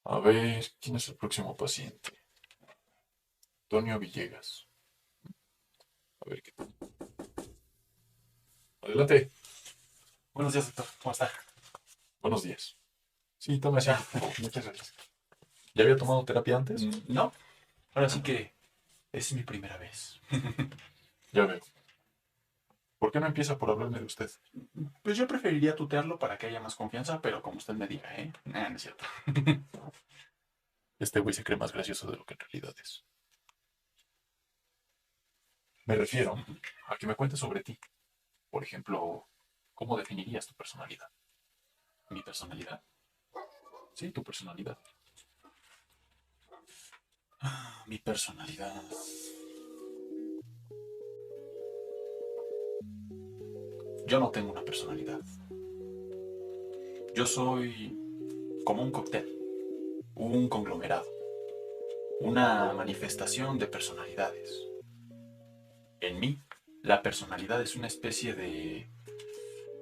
A ver, ¿quién es el próximo paciente? Antonio Villegas. A ver qué tal. Adelante. Buenos días, doctor. ¿Cómo está? Buenos días. Sí, tome Ya, asiento. muchas gracias. ¿Ya había tomado terapia antes? No, ahora sí que es mi primera vez. Ya veo. ¿Por qué no empieza por hablarme de usted? Pues yo preferiría tutearlo para que haya más confianza, pero como usted me diga, ¿eh? No es cierto. Este güey se cree más gracioso de lo que en realidad es. Me refiero a que me cuentes sobre ti. Por ejemplo, ¿cómo definirías tu personalidad? Mi personalidad. Sí, tu personalidad. Mi personalidad. Yo no tengo una personalidad. Yo soy como un cóctel, un conglomerado, una manifestación de personalidades. En mí, la personalidad es una especie de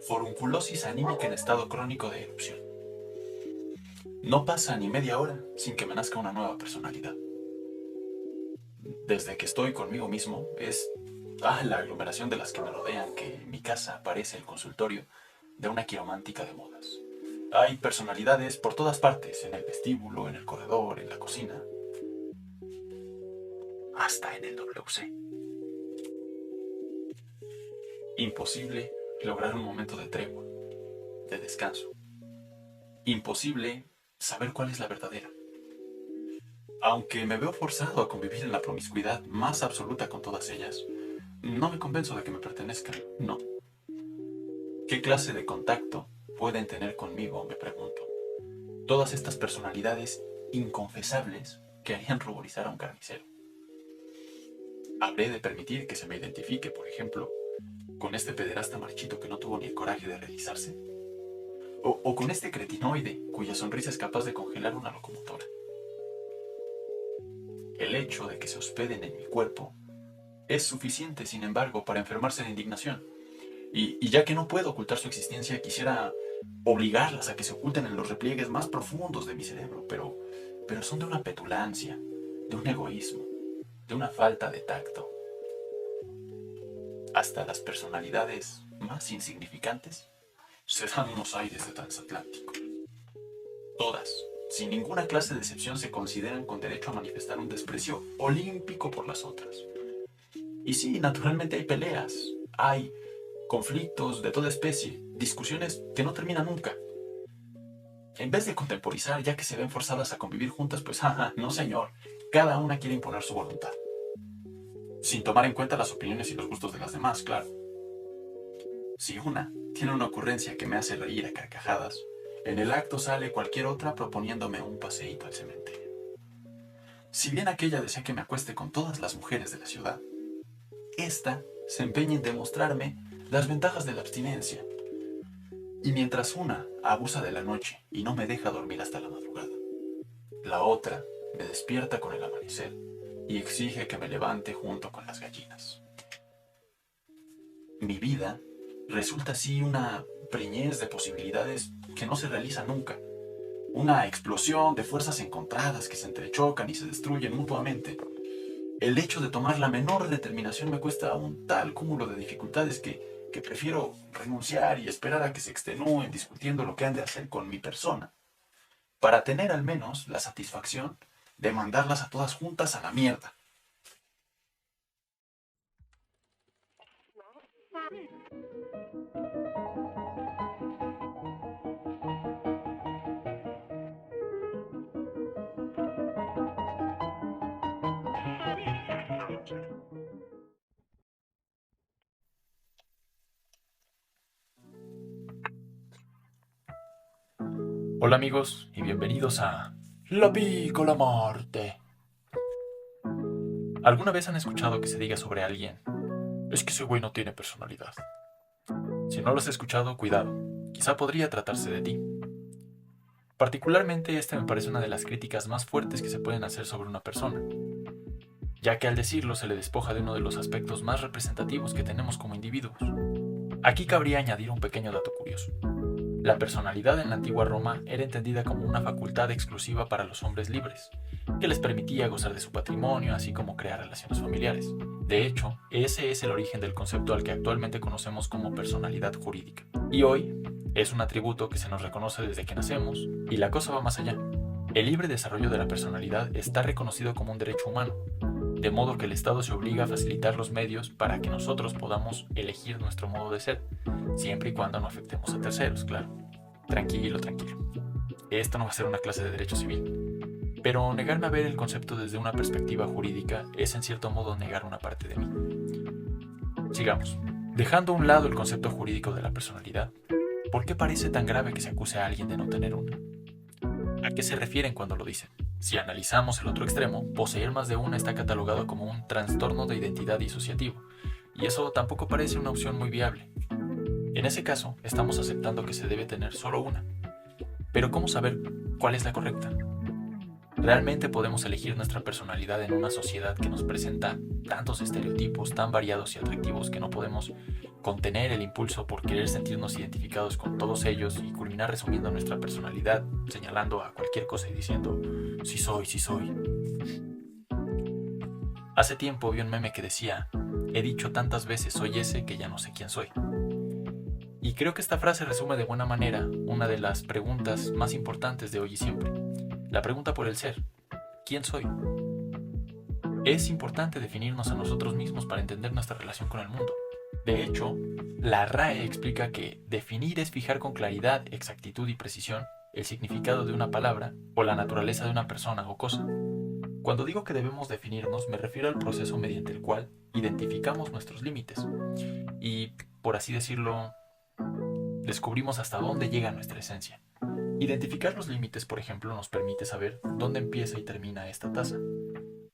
forunculosis anímica en estado crónico de erupción. No pasa ni media hora sin que me nazca una nueva personalidad. Desde que estoy conmigo mismo, es la aglomeración de las que me rodean que en mi casa parece el consultorio de una quiromántica de modas. Hay personalidades por todas partes, en el vestíbulo, en el corredor, en la cocina, hasta en el WC. Imposible lograr un momento de tregua, de descanso. Imposible saber cuál es la verdadera. Aunque me veo forzado a convivir en la promiscuidad más absoluta con todas ellas, no me convenzo de que me pertenezcan, no. ¿Qué clase de contacto pueden tener conmigo? Me pregunto. Todas estas personalidades inconfesables que harían ruborizar a un carnicero. ¿Habré de permitir que se me identifique, por ejemplo, con este pederasta marchito que no tuvo ni el coraje de realizarse? ¿O con este cretinoide cuya sonrisa es capaz de congelar una locomotora? El hecho de que se hospeden en mi cuerpo es suficiente, sin embargo, para enfermarse de indignación. Y ya que no puedo ocultar su existencia, quisiera obligarlas a que se oculten en los repliegues más profundos de mi cerebro, pero son de una petulancia, de un egoísmo, de una falta de tacto. Hasta las personalidades más insignificantes se dan unos aires de transatlántico. Todas, sin ninguna clase de excepción, se consideran con derecho a manifestar un desprecio olímpico por las otras. Y sí, naturalmente hay peleas, hay conflictos de toda especie, discusiones que no terminan nunca. En vez de contemporizar, ya que se ven forzadas a convivir juntas, pues no señor, cada una quiere imponer su voluntad. Sin tomar en cuenta las opiniones y los gustos de las demás, claro. Si una tiene una ocurrencia que me hace reír a carcajadas, en el acto sale cualquier otra proponiéndome un paseíto al cementerio. Si bien aquella desea que me acueste con todas las mujeres de la ciudad, esta se empeña en demostrarme las ventajas de la abstinencia. Y mientras una abusa de la noche y no me deja dormir hasta la madrugada, la otra me despierta con el amanecer y exige que me levante junto con las gallinas. Mi vida resulta así una preñez de posibilidades que no se realiza nunca. Una explosión de fuerzas encontradas que se entrechocan y se destruyen mutuamente. El hecho de tomar la menor determinación me cuesta un tal cúmulo de dificultades que prefiero renunciar y esperar a que se extenúen discutiendo lo que han de hacer con mi persona, para tener al menos la satisfacción de mandarlas a todas juntas a la mierda. Hola amigos y bienvenidos a La Pícola Marte. ¿Alguna vez han escuchado que se diga sobre alguien? Es que ese güey no tiene personalidad. Si no lo has escuchado, cuidado. Quizá podría tratarse de ti. Particularmente esta me parece una de las críticas más fuertes que se pueden hacer sobre una persona, ya que al decirlo se le despoja de uno de los aspectos más representativos que tenemos como individuos. Aquí cabría añadir un pequeño dato curioso. La personalidad en la antigua Roma era entendida como una facultad exclusiva para los hombres libres, que les permitía gozar de su patrimonio, así como crear relaciones familiares. De hecho, ese es el origen del concepto al que actualmente conocemos como personalidad jurídica. Y hoy es un atributo que se nos reconoce desde que nacemos, y la cosa va más allá. El libre desarrollo de la personalidad está reconocido como un derecho humano, de modo que el Estado se obliga a facilitar los medios para que nosotros podamos elegir nuestro modo de ser, siempre y cuando no afectemos a terceros, claro. Tranquilo, tranquilo. Esto no va a ser una clase de derecho civil. Pero negarme a ver el concepto desde una perspectiva jurídica es en cierto modo negar una parte de mí. Sigamos. Dejando a un lado el concepto jurídico de la personalidad, ¿por qué parece tan grave que se acuse a alguien de no tener una? ¿A qué se refieren cuando lo dicen? Si analizamos el otro extremo, poseer más de una está catalogado como un trastorno de identidad disociativo, y eso tampoco parece una opción muy viable. En ese caso, estamos aceptando que se debe tener solo una. Pero ¿cómo saber cuál es la correcta? ¿Realmente podemos elegir nuestra personalidad en una sociedad que nos presenta tantos estereotipos tan variados y atractivos que no podemos contener el impulso por querer sentirnos identificados con todos ellos y culminar resumiendo nuestra personalidad, señalando a cualquier cosa y diciendo, sí soy, sí soy? Hace tiempo vi un meme que decía, he dicho tantas veces soy ese que ya no sé quién soy. Y creo que esta frase resume de buena manera una de las preguntas más importantes de hoy y siempre. La pregunta por el ser. ¿Quién soy? Es importante definirnos a nosotros mismos para entender nuestra relación con el mundo. De hecho, la RAE explica que definir es fijar con claridad, exactitud y precisión el significado de una palabra o la naturaleza de una persona o cosa. Cuando digo que debemos definirnos, me refiero al proceso mediante el cual identificamos nuestros límites y, por así decirlo, descubrimos hasta dónde llega nuestra esencia. Identificar los límites, por ejemplo, nos permite saber dónde empieza y termina esta taza.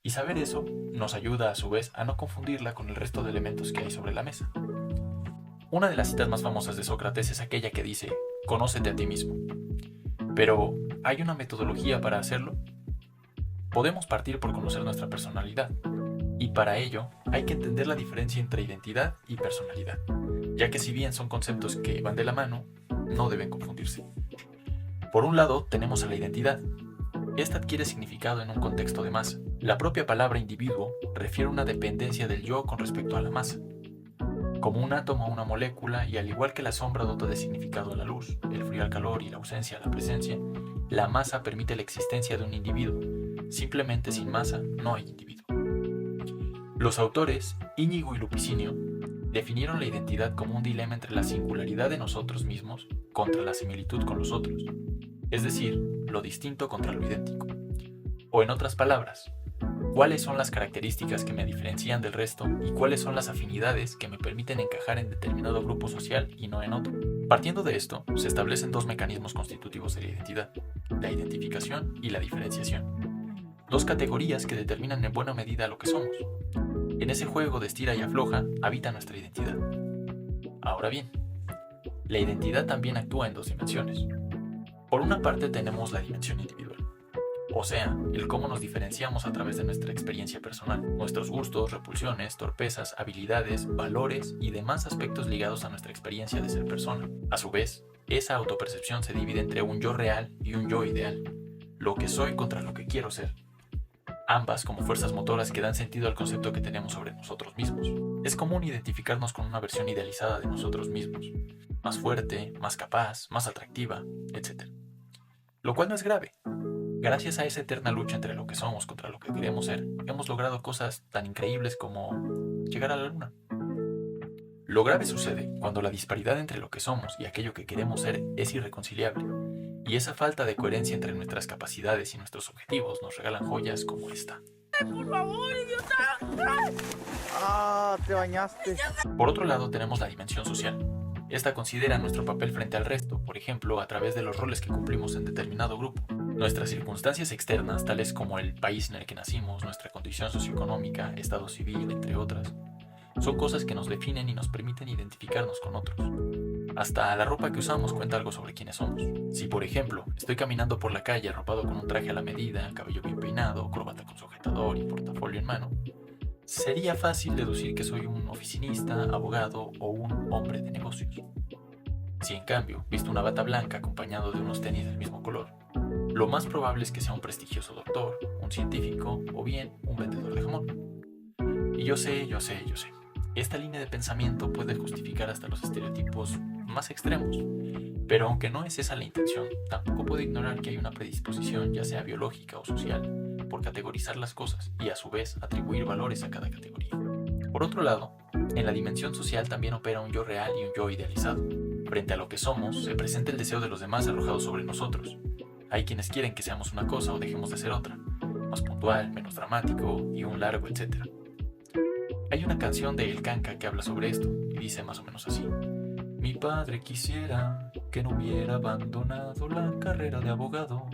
Y saber eso nos ayuda a su vez a no confundirla con el resto de elementos que hay sobre la mesa. Una de las citas más famosas de Sócrates es aquella que dice, conócete a ti mismo. Pero, ¿hay una metodología para hacerlo? Podemos partir por conocer nuestra personalidad. Y para ello, hay que entender la diferencia entre identidad y personalidad, ya que si bien son conceptos que van de la mano, no deben confundirse. Por un lado, tenemos a la identidad. Esta adquiere significado en un contexto de masa. La propia palabra individuo refiere a una dependencia del yo con respecto a la masa. Como un átomo a una molécula, y al igual que la sombra dota de significado a la luz, el frío al calor y la ausencia a la presencia, la masa permite la existencia de un individuo. Simplemente sin masa no hay individuo. Los autores, Íñigo y Lupicinio, definieron la identidad como un dilema entre la singularidad de nosotros mismos contra la similitud con los otros, es decir, lo distinto contra lo idéntico. O en otras palabras, ¿cuáles son las características que me diferencian del resto y cuáles son las afinidades que me permiten encajar en determinado grupo social y no en otro? Partiendo de esto, se establecen dos mecanismos constitutivos de la identidad, la identificación y la diferenciación. Dos categorías que determinan en buena medida lo que somos. En ese juego de estira y afloja habita nuestra identidad. Ahora bien, la identidad también actúa en dos dimensiones. Por una parte tenemos la dimensión individual, o sea, el cómo nos diferenciamos a través de nuestra experiencia personal, nuestros gustos, repulsiones, torpezas, habilidades, valores y demás aspectos ligados a nuestra experiencia de ser persona. A su vez, esa autopercepción se divide entre un yo real y un yo ideal, lo que soy contra lo que quiero ser. Ambas como fuerzas motoras que dan sentido al concepto que tenemos sobre nosotros mismos. Es común identificarnos con una versión idealizada de nosotros mismos, más fuerte, más capaz, más atractiva, etc. Lo cual no es grave. Gracias a esa eterna lucha entre lo que somos contra lo que queremos ser, hemos logrado cosas tan increíbles como llegar a la luna. Lo grave sucede cuando la disparidad entre lo que somos y aquello que queremos ser es irreconciliable, y esa falta de coherencia entre nuestras capacidades y nuestros objetivos nos regalan joyas como esta. ¡Por favor, idiota! Ah, te bañaste. Por otro lado, tenemos la dimensión social. Esta considera nuestro papel frente al resto, por ejemplo, a través de los roles que cumplimos en determinado grupo. Nuestras circunstancias externas, tales como el país en el que nacimos, nuestra condición socioeconómica, estado civil, entre otras, son cosas que nos definen y nos permiten identificarnos con otros. Hasta la ropa que usamos cuenta algo sobre quiénes somos. Si, por ejemplo, estoy caminando por la calle arropado con un traje a la medida, cabello bien peinado, corbata con sujetador y portafolio en mano, sería fácil deducir que soy un oficinista, abogado o un hombre de negocios. Si en cambio viste una bata blanca acompañado de unos tenis del mismo color, lo más probable es que sea un prestigioso doctor, un científico o bien un vendedor de jamón. Y yo sé. Esta línea de pensamiento puede justificar hasta los estereotipos más extremos, pero aunque no es esa la intención, tampoco puedo ignorar que hay una predisposición, ya sea biológica o social, por categorizar las cosas y a su vez atribuir valores a cada categoría. Por otro lado, en la dimensión social también opera un yo real y un yo idealizado. Frente a lo que somos, se presenta el deseo de los demás arrojado sobre nosotros. Hay quienes quieren que seamos una cosa o dejemos de ser otra, más puntual, menos dramático y un largo etcétera. Hay una canción de El Canca que habla sobre esto y dice más o menos así: mi padre quisiera que no hubiera abandonado la carrera de abogado,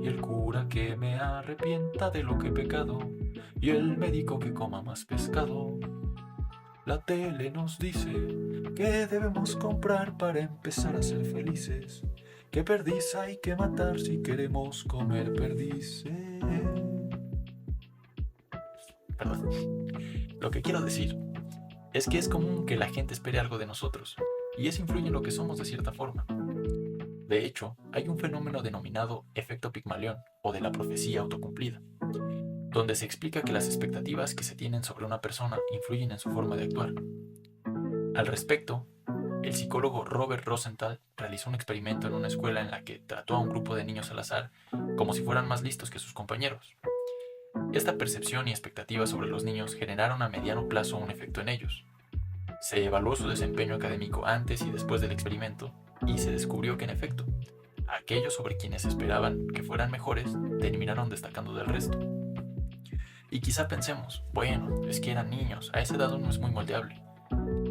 y el cura que me arrepienta de lo que he pecado, y el médico que coma más pescado. La tele nos dice que debemos comprar para empezar a ser felices, que perdiz hay que matar si queremos comer perdices. Perdón. Lo que quiero decir es que es común que la gente espere algo de nosotros, y eso influye en lo que somos de cierta forma. De hecho, hay un fenómeno denominado efecto Pigmalión o de la profecía autocumplida, donde se explica que las expectativas que se tienen sobre una persona influyen en su forma de actuar. Al respecto, el psicólogo Robert Rosenthal realizó un experimento en una escuela en la que trató a un grupo de niños al azar como si fueran más listos que sus compañeros. Esta percepción y expectativas sobre los niños generaron a mediano plazo un efecto en ellos. Se evaluó su desempeño académico antes y después del experimento y se descubrió que, en efecto, aquellos sobre quienes esperaban que fueran mejores terminaron destacando del resto. Y quizá pensemos, bueno, es que eran niños, a esa edad uno es muy moldeable.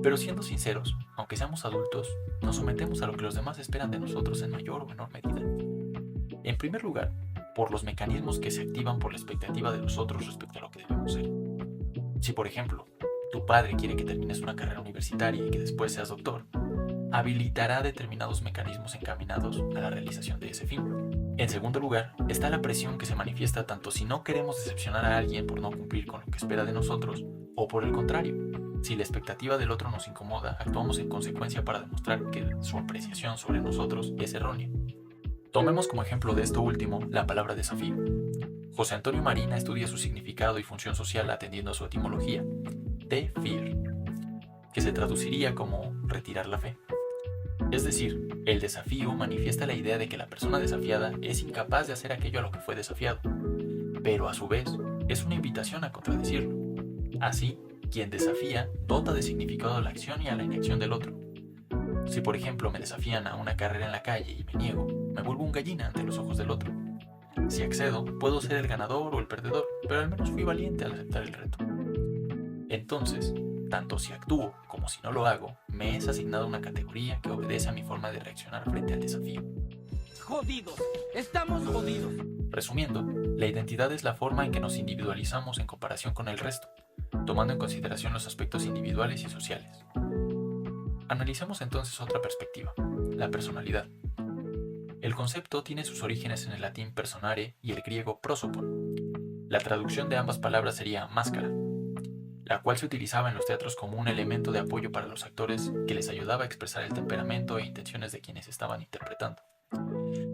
Pero siendo sinceros, aunque seamos adultos, nos sometemos a lo que los demás esperan de nosotros en mayor o menor medida. En primer lugar, por los mecanismos que se activan por la expectativa de los otros respecto a lo que debemos ser. Si, por ejemplo, tu padre quiere que termines una carrera universitaria y que después seas doctor, habilitará determinados mecanismos encaminados a la realización de ese fin. En segundo lugar, está la presión que se manifiesta tanto si no queremos decepcionar a alguien por no cumplir con lo que espera de nosotros, o por el contrario, si la expectativa del otro nos incomoda, actuamos en consecuencia para demostrar que su apreciación sobre nosotros es errónea. Tomemos como ejemplo de esto último la palabra desafío. José Antonio Marina estudia su significado y función social atendiendo a su etimología, de fear, que se traduciría como retirar la fe. Es decir, el desafío manifiesta la idea de que la persona desafiada es incapaz de hacer aquello a lo que fue desafiado, pero a su vez es una invitación a contradecirlo. Así, quien desafía dota de significado a la acción y a la inacción del otro. Si por ejemplo me desafían a una carrera en la calle y me niego, me vuelvo un gallina ante los ojos del otro. Si accedo, puedo ser el ganador o el perdedor, pero al menos fui valiente al aceptar el reto. Entonces, tanto si actúo como si no lo hago, me es asignada una categoría que obedece a mi forma de reaccionar frente al desafío. Jodidos, estamos jodidos. Resumiendo, la identidad es la forma en que nos individualizamos en comparación con el resto, tomando en consideración los aspectos individuales y sociales. Analicemos entonces otra perspectiva, la personalidad. El concepto tiene sus orígenes en el latín personare y el griego prosopon. La traducción de ambas palabras sería máscara, la cual se utilizaba en los teatros como un elemento de apoyo para los actores que les ayudaba a expresar el temperamento e intenciones de quienes estaban interpretando.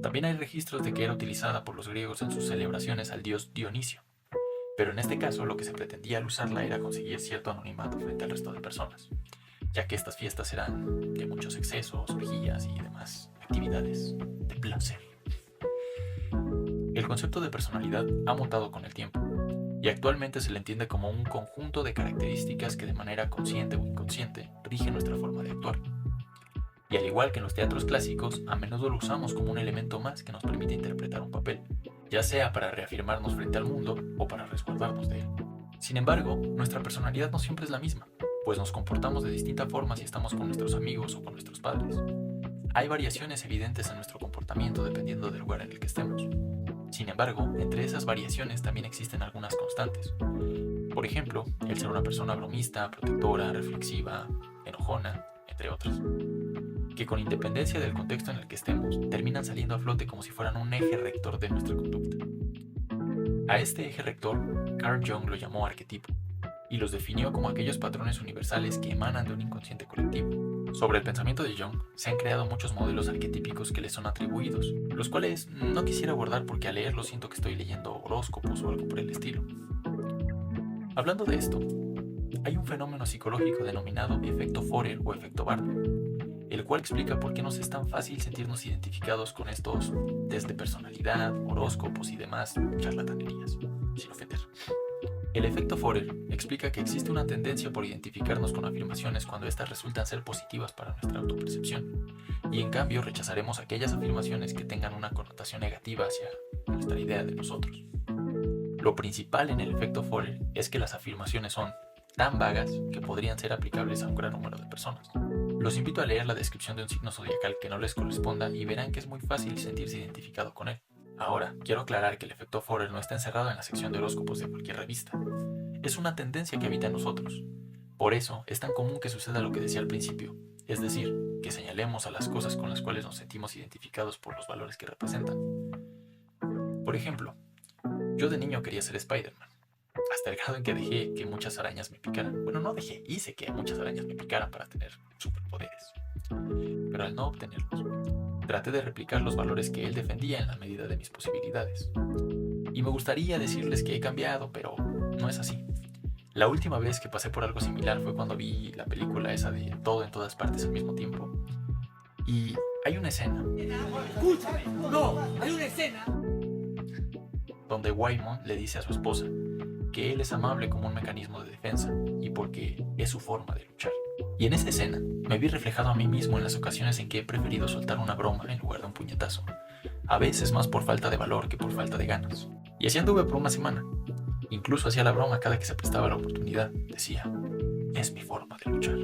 También hay registros de que era utilizada por los griegos en sus celebraciones al dios Dionisio, pero en este caso lo que se pretendía al usarla era conseguir cierto anonimato frente al resto de personas, ya que estas fiestas eran de muchos excesos, orgías y demás actividades de placer. El concepto de personalidad ha mutado con el tiempo, y actualmente se le entiende como un conjunto de características que de manera consciente o inconsciente rigen nuestra forma de actuar. Y al igual que en los teatros clásicos, a menudo lo usamos como un elemento más que nos permite interpretar un papel, ya sea para reafirmarnos frente al mundo o para resguardarnos de él. Sin embargo, nuestra personalidad no siempre es la misma, pues nos comportamos de distinta forma si estamos con nuestros amigos o con nuestros padres. Hay variaciones evidentes en nuestro comportamiento dependiendo del lugar en el que estemos. Sin embargo, entre esas variaciones también existen algunas constantes. Por ejemplo, el ser una persona bromista, protectora, reflexiva, enojona, entre otras, que con independencia del contexto en el que estemos, terminan saliendo a flote como si fueran un eje rector de nuestra conducta. A este eje rector, Carl Jung lo llamó arquetipo, y los definió como aquellos patrones universales que emanan de un inconsciente colectivo. Sobre el pensamiento de Jung, se han creado muchos modelos arquetípicos que le son atribuidos, los cuales no quisiera abordar porque al leerlo siento que estoy leyendo horóscopos o algo por el estilo. Hablando de esto, hay un fenómeno psicológico denominado efecto Forer o efecto Barnum, el cual explica por qué nos es tan fácil sentirnos identificados con estos test de personalidad, horóscopos y demás charlatanerías, sin ofender. El efecto Forer explica que existe una tendencia por identificarnos con afirmaciones cuando éstas resultan ser positivas para nuestra autopercepción, y en cambio rechazaremos aquellas afirmaciones que tengan una connotación negativa hacia nuestra idea de nosotros. Lo principal en el efecto Forer es que las afirmaciones son tan vagas que podrían ser aplicables a un gran número de personas. Los invito a leer la descripción de un signo zodiacal que no les corresponda y verán que es muy fácil sentirse identificado con él. Ahora, quiero aclarar que el efecto Forer no está encerrado en la sección de horóscopos de cualquier revista. Es una tendencia que habita en nosotros. Por eso, es tan común que suceda lo que decía al principio, es decir, que señalemos a las cosas con las cuales nos sentimos identificados por los valores que representan. Por ejemplo, yo de niño quería ser Spider-Man, hasta el grado en que dejé que muchas arañas me picaran. Bueno, no dejé, hice que muchas arañas me picaran para tener superpoderes. Pero al no obtenerlos, traté de replicar los valores que él defendía en la medida de mis posibilidades. Y me gustaría decirles que he cambiado, pero no es así. La última vez que pasé por algo similar fue cuando vi la película esa de Todo en todas partes al mismo tiempo. Y hay una escena. Escúchame, no, hay una escena Donde Waymond le dice a su esposa que él es amable como un mecanismo de defensa y porque es su forma de luchar. Y en esa escena me vi reflejado a mí mismo en las ocasiones en que he preferido soltar una broma en lugar de un puñetazo, a veces más por falta de valor que por falta de ganas. Y así anduve por una semana. Incluso hacía la broma cada que se prestaba la oportunidad. Decía, es mi forma de luchar.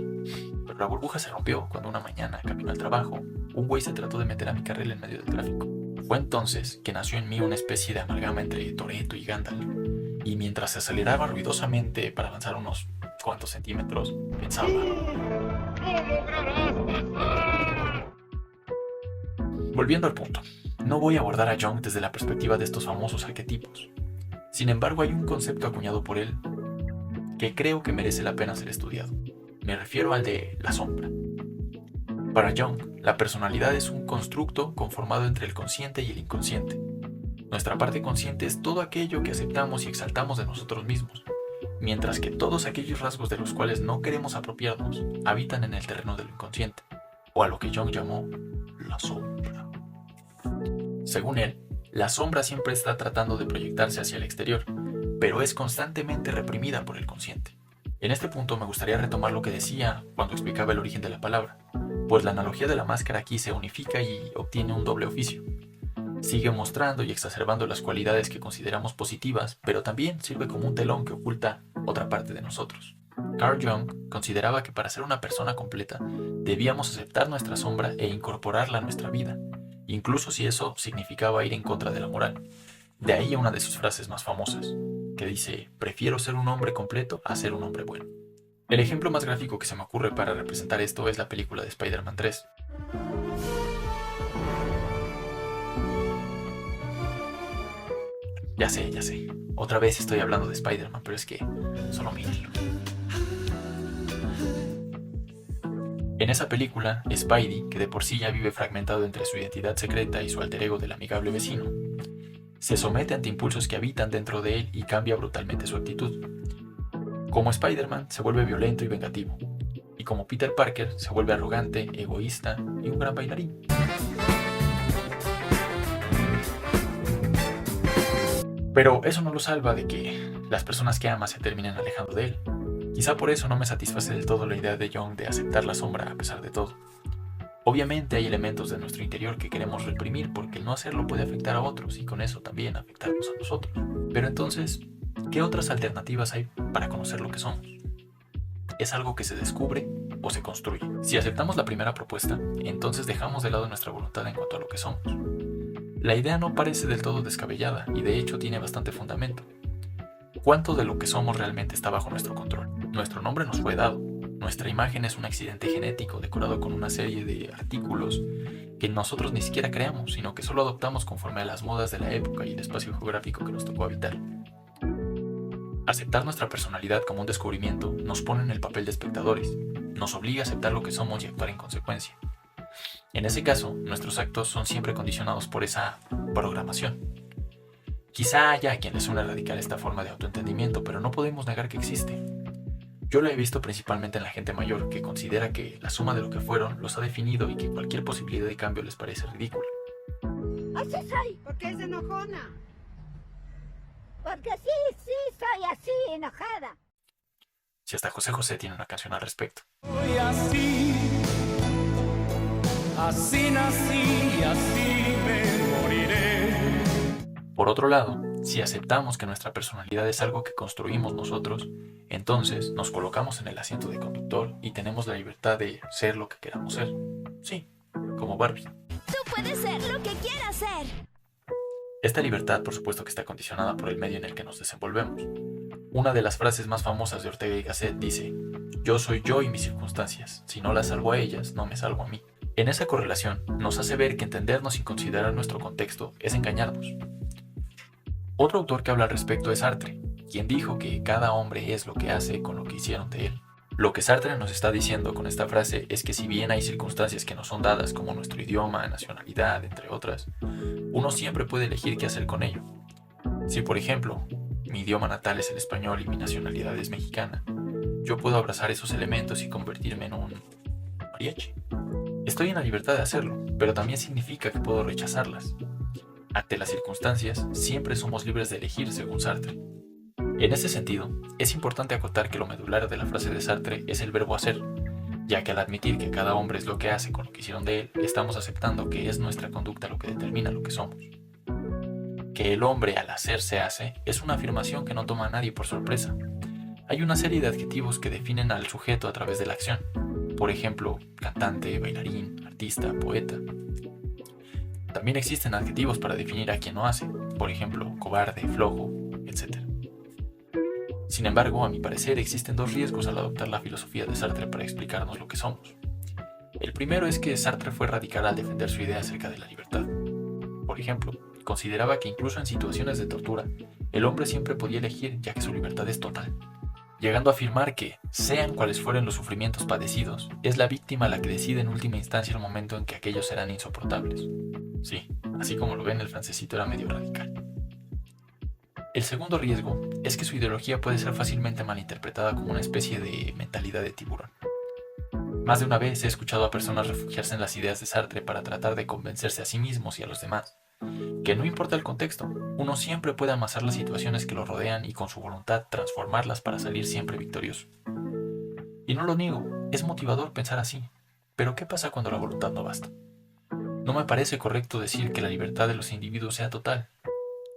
Pero la burbuja se rompió cuando una mañana, camino al trabajo, un güey se trató de meter a mi carril en medio del tráfico. Fue entonces que nació en mí una especie de amalgama entre Toretto y Gandalf. Y mientras se aceleraba ruidosamente para avanzar unos cuantos centímetros, pensaba... Volviendo al punto, no voy a abordar a Jung desde la perspectiva de estos famosos arquetipos. Sin embargo, hay un concepto acuñado por él que creo que merece la pena ser estudiado. Me refiero al de la sombra. Para Jung, la personalidad es un constructo conformado entre el consciente y el inconsciente. Nuestra parte consciente es todo aquello que aceptamos y exaltamos de nosotros mismos, mientras que todos aquellos rasgos de los cuales no queremos apropiarnos habitan en el terreno de lo inconsciente, o a lo que Jung llamó la sombra. Según él, la sombra siempre está tratando de proyectarse hacia el exterior, pero es constantemente reprimida por el consciente. En este punto me gustaría retomar lo que decía cuando explicaba el origen de la palabra, pues la analogía de la máscara aquí se unifica y obtiene un doble oficio. Sigue mostrando y exacerbando las cualidades que consideramos positivas, pero también sirve como un telón que oculta otra parte de nosotros. Carl Jung consideraba que para ser una persona completa debíamos aceptar nuestra sombra e incorporarla a nuestra vida, incluso si eso significaba ir en contra de la moral. De ahí una de sus frases más famosas, que dice, prefiero ser un hombre completo a ser un hombre bueno. El ejemplo más gráfico que se me ocurre para representar esto es la película de Spider-Man 3. Ya sé. Otra vez estoy hablando de Spider-Man, pero es que solo mírenlo. En esa película, Spidey, que de por sí ya vive fragmentado entre su identidad secreta y su alter ego del amigable vecino, se somete ante impulsos que habitan dentro de él y cambia brutalmente su actitud. Como Spider-Man, se vuelve violento y vengativo, y como Peter Parker, se vuelve arrogante, egoísta y un gran bailarín. Pero eso no lo salva de que las personas que ama se terminen alejando de él. Quizá por eso no me satisface del todo la idea de Jung de aceptar la sombra a pesar de todo. Obviamente hay elementos de nuestro interior que queremos reprimir porque el no hacerlo puede afectar a otros y con eso también afectarnos a nosotros. Pero entonces, ¿qué otras alternativas hay para conocer lo que somos? ¿Es algo que se descubre o se construye? Si aceptamos la primera propuesta, entonces dejamos de lado nuestra voluntad en cuanto a lo que somos. La idea no parece del todo descabellada y de hecho tiene bastante fundamento. ¿Cuánto de lo que somos realmente está bajo nuestro control? Nuestro nombre nos fue dado. Nuestra imagen es un accidente genético decorado con una serie de artículos que nosotros ni siquiera creamos, sino que solo adoptamos conforme a las modas de la época y el espacio geográfico que nos tocó habitar. Aceptar nuestra personalidad como un descubrimiento nos pone en el papel de espectadores, nos obliga a aceptar lo que somos y actuar en consecuencia. En ese caso, nuestros actos son siempre condicionados por esa programación. Quizá haya a quien le suene radical esta forma de autoentendimiento, pero no podemos negar que existe. Yo lo he visto principalmente en la gente mayor, que considera que la suma de lo que fueron los ha definido y que cualquier posibilidad de cambio les parece ridícula. Así soy. ¿Por qué es enojona? Porque sí, soy así, enojada. Si hasta José José tiene una canción al respecto. Soy así, así nací y así me moriré. Por otro lado, si aceptamos que nuestra personalidad es algo que construimos nosotros, entonces nos colocamos en el asiento de conductor y tenemos la libertad de ser lo que queramos ser. Sí, como Barbie. Tú puedes ser lo que quieras ser. Esta libertad, por supuesto, que está condicionada por el medio en el que nos desenvolvemos. Una de las frases más famosas de Ortega y Gasset dice: yo soy yo y mis circunstancias. Si no las salvo a ellas, no me salvo a mí. En esa correlación nos hace ver que entendernos sin considerar nuestro contexto es engañarnos. Otro autor que habla al respecto es Sartre, quien dijo que cada hombre es lo que hace con lo que hicieron de él. Lo que Sartre nos está diciendo con esta frase es que si bien hay circunstancias que nos son dadas, como nuestro idioma, nacionalidad, entre otras, uno siempre puede elegir qué hacer con ello. Si, por ejemplo, mi idioma natal es el español y mi nacionalidad es mexicana, yo puedo abrazar esos elementos y convertirme en un mariachi. Estoy en la libertad de hacerlo, pero también significa que puedo rechazarlas. Ante las circunstancias, siempre somos libres de elegir, según Sartre. En ese sentido, es importante acotar que lo medular de la frase de Sartre es el verbo hacer, ya que al admitir que cada hombre es lo que hace con lo que hicieron de él, estamos aceptando que es nuestra conducta lo que determina lo que somos. Que el hombre al hacer se hace es una afirmación que no toma a nadie por sorpresa. Hay una serie de adjetivos que definen al sujeto a través de la acción. Por ejemplo, cantante, bailarín, artista, poeta. También existen adjetivos para definir a quien no hace, por ejemplo, cobarde, flojo, etc. Sin embargo, a mi parecer, existen dos riesgos al adoptar la filosofía de Sartre para explicarnos lo que somos. El primero es que Sartre fue radical al defender su idea acerca de la libertad. Por ejemplo, consideraba que incluso en situaciones de tortura, el hombre siempre podía elegir, ya que su libertad es total, llegando a afirmar que, sean cuales fueren los sufrimientos padecidos, es la víctima la que decide en última instancia el momento en que aquellos serán insoportables. Sí, así como lo ven, el francesito era medio radical. El segundo riesgo es que su ideología puede ser fácilmente malinterpretada como una especie de mentalidad de tiburón. Más de una vez he escuchado a personas refugiarse en las ideas de Sartre para tratar de convencerse a sí mismos y a los demás, que no importa el contexto, uno siempre puede amasar las situaciones que lo rodean y con su voluntad transformarlas para salir siempre victorioso. Y no lo niego, es motivador pensar así, pero ¿qué pasa cuando la voluntad no basta? No me parece correcto decir que la libertad de los individuos sea total,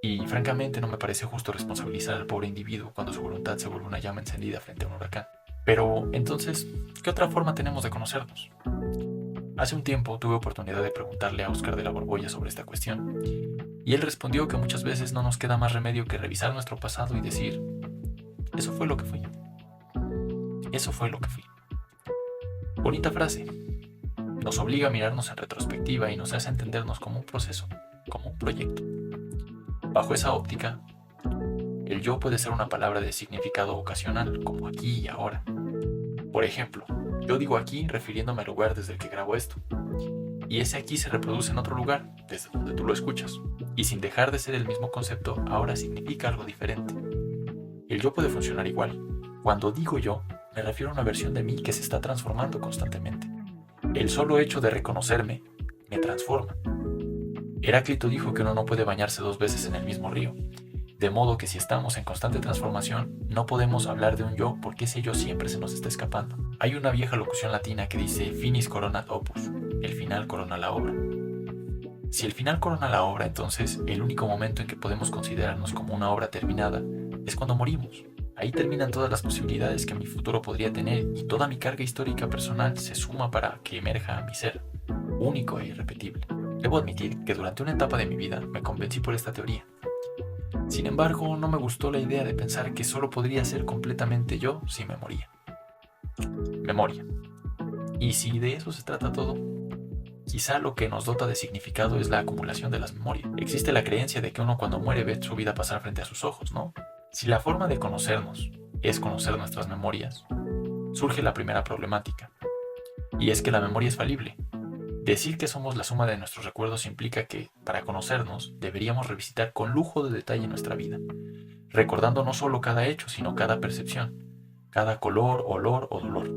y francamente no me parece justo responsabilizar al pobre individuo cuando su voluntad se vuelve una llama encendida frente a un huracán. Pero entonces, ¿qué otra forma tenemos de conocernos? Hace un tiempo tuve oportunidad de preguntarle a Óscar de la Borbolla sobre esta cuestión, y él respondió que muchas veces no nos queda más remedio que revisar nuestro pasado y decir: eso fue lo que fui. Eso fue lo que fui. Bonita frase. Nos obliga a mirarnos en retrospectiva y nos hace entendernos como un proceso, como un proyecto. Bajo esa óptica, el yo puede ser una palabra de significado ocasional, como aquí y ahora. Por ejemplo, yo digo aquí refiriéndome al lugar desde el que grabo esto, y ese aquí se reproduce en otro lugar, desde donde tú lo escuchas, y sin dejar de ser el mismo concepto, ahora significa algo diferente. El yo puede funcionar igual. Cuando digo yo, me refiero a una versión de mí que se está transformando constantemente. El solo hecho de reconocerme me transforma. Heráclito dijo que uno no puede bañarse dos veces en el mismo río, de modo que si estamos en constante transformación, no podemos hablar de un yo porque ese yo siempre se nos está escapando. Hay una vieja locución latina que dice finis coronat opus, el final corona la obra. Si el final corona la obra, entonces el único momento en que podemos considerarnos como una obra terminada es cuando morimos. Ahí terminan todas las posibilidades que mi futuro podría tener y toda mi carga histórica personal se suma para que emerja mi ser, único e irrepetible. Debo admitir que durante una etapa de mi vida me convencí por esta teoría. Sin embargo, no me gustó la idea de pensar que solo podría ser completamente yo si me moría. Memoria. ¿Y si de eso se trata todo? Quizá lo que nos dota de significado es la acumulación de las memorias. Existe la creencia de que uno cuando muere ve su vida pasar frente a sus ojos, ¿no? Si la forma de conocernos es conocer nuestras memorias, surge la primera problemática, y es que la memoria es falible. Decir que somos la suma de nuestros recuerdos implica que, para conocernos, deberíamos revisitar con lujo de detalle nuestra vida, recordando no solo cada hecho, sino cada percepción, cada color, olor o dolor.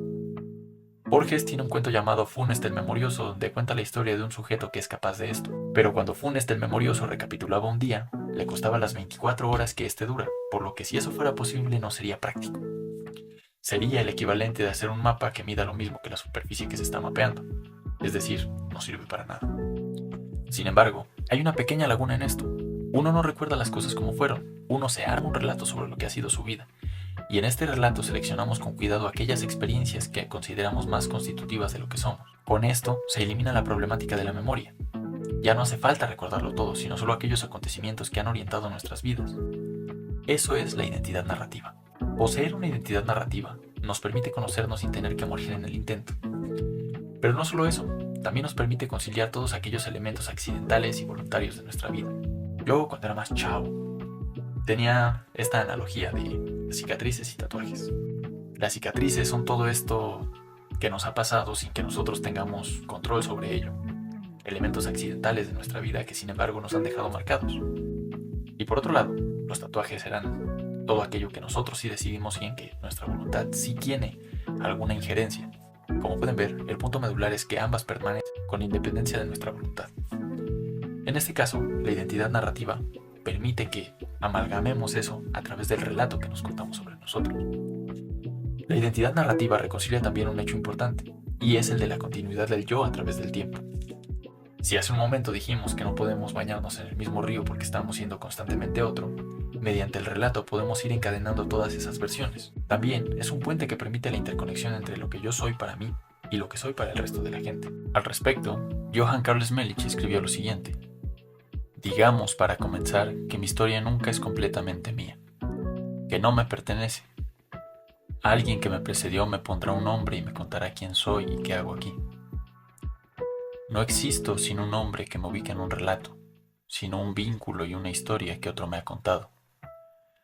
Borges tiene un cuento llamado Funest el Memorioso, donde cuenta la historia de un sujeto que es capaz de esto. Pero cuando Funest el Memorioso recapitulaba un día, le costaba las 24 horas que éste dura, por lo que si eso fuera posible no sería práctico. Sería el equivalente de hacer un mapa que mida lo mismo que la superficie que se está mapeando, es decir, no sirve para nada. Sin embargo, hay una pequeña laguna en esto. Uno no recuerda las cosas como fueron, uno se arma un relato sobre lo que ha sido su vida, y en este relato seleccionamos con cuidado aquellas experiencias que consideramos más constitutivas de lo que somos. Con esto se elimina la problemática de la memoria. Ya no hace falta recordarlo todo, sino solo aquellos acontecimientos que han orientado nuestras vidas. Eso es la identidad narrativa. Poseer una identidad narrativa nos permite conocernos sin tener que morir en el intento. Pero no solo eso, también nos permite conciliar todos aquellos elementos accidentales y voluntarios de nuestra vida. Yo, cuando era más chavo, tenía esta analogía de cicatrices y tatuajes. Las cicatrices son todo esto que nos ha pasado sin que nosotros tengamos control sobre ello. Elementos accidentales de nuestra vida que sin embargo nos han dejado marcados. Y por otro lado, los tatuajes eran todo aquello que nosotros sí decidimos y en que nuestra voluntad sí tiene alguna injerencia. Como pueden ver, el punto medular es que ambas permanecen con independencia de nuestra voluntad. En este caso, la identidad narrativa permite que amalgamemos eso a través del relato que nos contamos sobre nosotros. La identidad narrativa reconcilia también un hecho importante, y es el de la continuidad del yo a través del tiempo. Si hace un momento dijimos que no podemos bañarnos en el mismo río porque estamos siendo constantemente otro, mediante el relato podemos ir encadenando todas esas versiones. También es un puente que permite la interconexión entre lo que yo soy para mí y lo que soy para el resto de la gente. Al respecto, Johann Carl Smelich escribió lo siguiente: digamos, para comenzar, que mi historia nunca es completamente mía, que no me pertenece. Alguien que me precedió me pondrá un nombre y me contará quién soy y qué hago aquí. No existo sin un nombre que me ubique en un relato, sino un vínculo y una historia que otro me ha contado.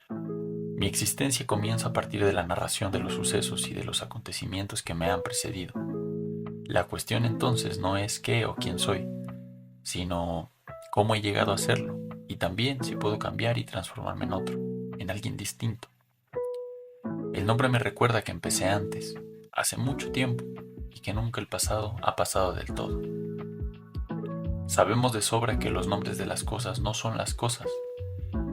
Mi existencia comienza a partir de la narración de los sucesos y de los acontecimientos que me han precedido. La cuestión entonces no es qué o quién soy, sino cómo he llegado a serlo, y también si puedo cambiar y transformarme en otro, en alguien distinto. El nombre me recuerda que empecé antes, hace mucho tiempo, y que nunca el pasado ha pasado del todo. Sabemos de sobra que los nombres de las cosas no son las cosas,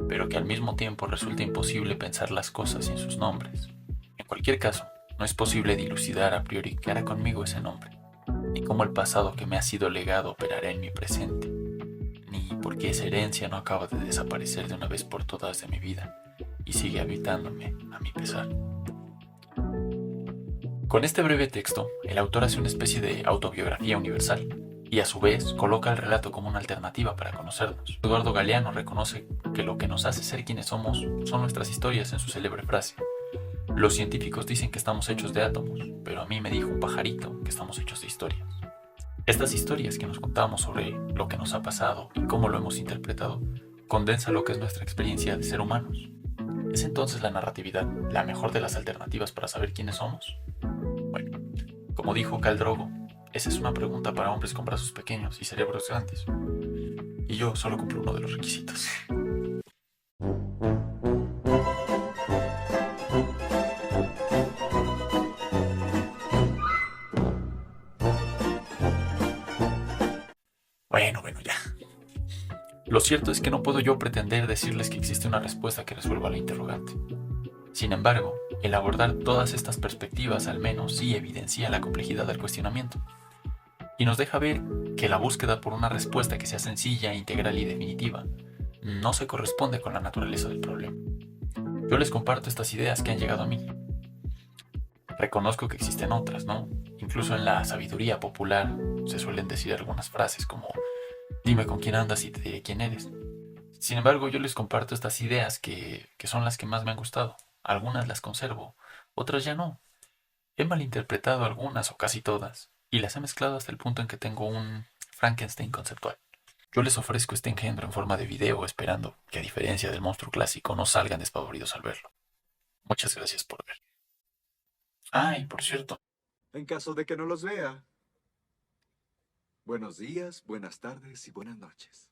pero que al mismo tiempo resulta imposible pensar las cosas sin sus nombres. En cualquier caso, no es posible dilucidar a priori qué hará conmigo ese nombre, ni cómo el pasado que me ha sido legado operará en mi presente, ni por qué esa herencia no acaba de desaparecer de una vez por todas de mi vida y sigue habitándome a mi pesar. Con este breve texto, el autor hace una especie de autobiografía universal, y a su vez coloca el relato como una alternativa para conocernos. Eduardo Galeano reconoce que lo que nos hace ser quienes somos son nuestras historias en su célebre frase: los científicos dicen que estamos hechos de átomos, pero a mí me dijo un pajarito que estamos hechos de historias. Estas historias que nos contamos sobre lo que nos ha pasado y cómo lo hemos interpretado condensa lo que es nuestra experiencia de ser humanos. ¿Es entonces la narratividad la mejor de las alternativas para saber quiénes somos? Bueno, como dijo Khal Drogo, esa es una pregunta para hombres con brazos pequeños y cerebros grandes. Y yo solo cumplo uno de los requisitos. Bueno, ya. Lo cierto es que no puedo yo pretender decirles que existe una respuesta que resuelva la interrogante. Sin embargo, el abordar todas estas perspectivas al menos sí evidencia la complejidad del cuestionamiento, y nos deja ver que la búsqueda por una respuesta que sea sencilla, integral y definitiva no se corresponde con la naturaleza del problema. Yo les comparto estas ideas que han llegado a mí. Reconozco que existen otras, ¿no? Incluso en la sabiduría popular se suelen decir algunas frases como: dime con quién andas y te diré quién eres. Sin embargo, yo les comparto estas ideas que son las que más me han gustado. Algunas las conservo, otras ya no. He malinterpretado algunas o casi todas, y las he mezclado hasta el punto en que tengo un Frankenstein conceptual. Yo les ofrezco este engendro en forma de video, esperando que, a diferencia del monstruo clásico, no salgan despavoridos al verlo. Muchas gracias por ver. Ay, por cierto, En caso de que no los vea. Buenos días, buenas tardes y buenas noches.